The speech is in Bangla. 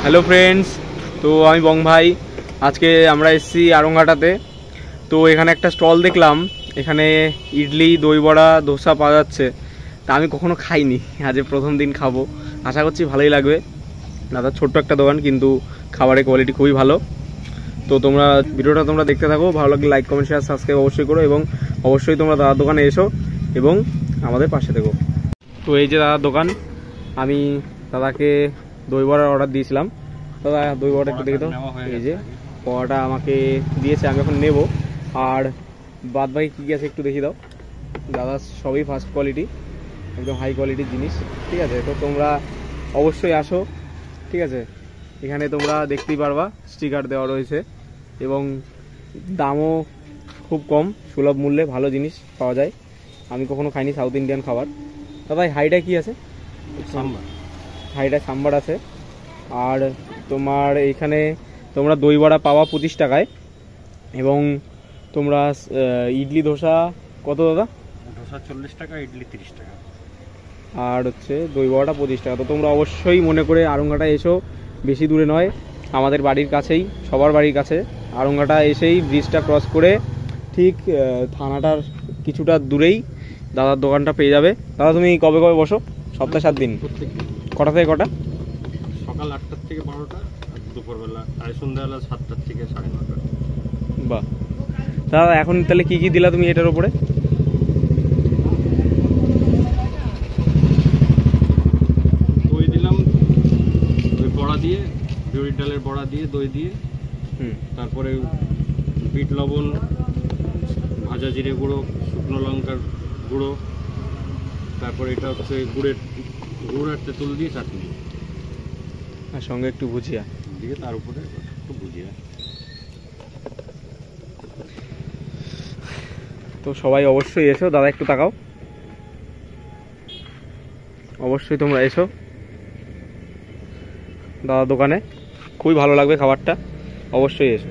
হ্যালো ফ্রেন্ডস, তো আমি বং ভাই। আজকে আমরা এসেছি আড়ংঘাটাতে। তো এখানে একটা স্টল দেখলাম, এখানে ইডলি, দই বড়া, ধোসা পাওয়া যাচ্ছে। তা আমি কখনো খাইনি, আজ প্রথম দিন খাবো। আশা করছি ভালোই লাগবে। দাদা ছোট্ট একটা দোকান, কিন্তু খাবারের কোয়ালিটি খুবই ভালো। তো তোমরা ভিডিওটা দেখতে থাকো, ভালো লাগলে লাইক, কমেন্ট, শেয়ার, সাবস্ক্রাইব অবশ্যই করো, এবং অবশ্যই তোমরা দাদার দোকানে এসো এবং আমাদের পাশে থেকো। তো এই যে দাদার দোকান, আমি দাদাকে দই বড়ার অর্ডার দিয়েছিলাম। দাদা দই বড়াটা একটু দেখে দাও। এই যে বড়াটা আমাকে দিয়েছে, আমি এখন নেব। আর বাদ বাকি কী আছে একটু দেখিয়ে দাও। দাদা সবই ফার্স্ট কোয়ালিটি, একদম হাই কোয়ালিটির জিনিস, ঠিক আছে। তো তোমরা অবশ্যই আসো, ঠিক আছে। এখানে তোমরা দেখতেই পারবা, স্টিকার দেওয়া রয়েছে এবং দামও খুব কম, সুলভ মূল্যে ভালো জিনিস পাওয়া যায়। আমি কখনো খাইনি সাউথ ইন্ডিয়ান খাবার। দাদা হাইটা কি আছে? সাম্বার, হাইটা সাম্বার আছে। আর তোমার এইখানে তোমরা দই বড়া পাওয়া 25 টাকায়, এবং তোমরা ইডলি ধোসা কত দাদা? ধোসা 40 টাকা, ইডলি 30 টাকা, আর হচ্ছে দই বড়াটা 25 টাকা। তো তোমরা অবশ্যই মনে করে আড়ংঘাটা এসো, বেশি দূরে নয়, আমাদের বাড়ির কাছেই, সবার বাড়ির কাছে। আড়ংঘাটা এসেই ব্রিজটা ক্রস করে ঠিক থানাটার কিছুটা দূরেই দাদার দোকানটা পেয়ে যাবে। দাদা তুমি কবে কবে বসো? সপ্তাহে 7 দিন। কটা থেকে কটা? সকাল 8টার থেকে 12টা, আর দুপুরবেলা আর সন্ধ্যাবেলা 7টার থেকে 9:30টা। বাহ দাদা, এখন তাহলে কি কি দিলা তুমি এটার উপরে? দই দিলাম, দই বড়া দিয়ে, বিউলির ডালের বড়া দিয়ে, দই দিয়ে, তারপরে বিট লবণ, ভাজা জিরে গুঁড়ো, শুকনো লঙ্কার গুঁড়ো, তারপরে এটা হচ্ছে গুড় আর তেঁতুল দিয়ে চাটনি, আর সঙ্গে একটু ভুজিয়া দিয়ে তার উপরে একটু ভুজিয়া। তো সবাই অবশ্যই এসো। দাদা একটু তাকাও, অবশ্যই তোমরা এসো দাদা দোকানে, খুবই ভালো লাগবে খাবারটা, অবশ্যই এসো।